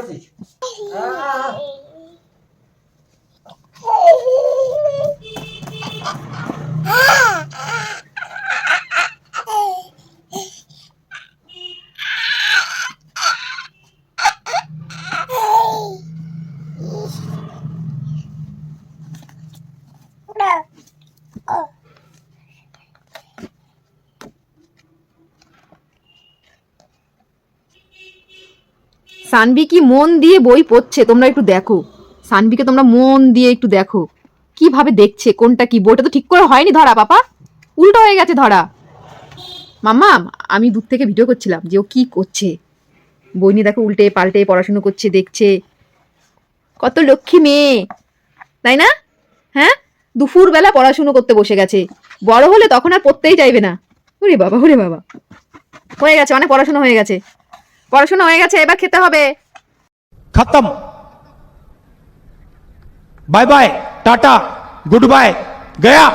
করছিস? সানভি কি মন দিয়ে বই পড়ছে, তোমরা একটু দেখো। সানভিকে তোমরা মন দিয়ে একটু দেখো কিভাবে দেখছে, কোনটা কি। বইটা তো ঠিক করে হয়নি ধরা, পাপা উল্টো হয়ে গেছে ধরা। মাম্মা, আমি দূর থেকে ভিডিও করছিলাম যে ও কি করছে। বই নিয়ে দেখো উল্টে পাল্টে পড়াশুনো করছে, দেখছে। কত লক্ষ্মী মেয়ে, তাই না? হ্যাঁ, দুপুর বেলা পড়াশুনো করতে বসে গেছে। বড় হলে তখন আর পড়তেই চাইবে না। ওরে বাবা, ওরে বাবা, হয়ে গেছে, অনেক পড়াশোনা হয়ে গেছে। পড়াশোনা হয়ে গেছে, এবার খেতে হবে। खत्म। Bye bye, tata, goodbye, गया।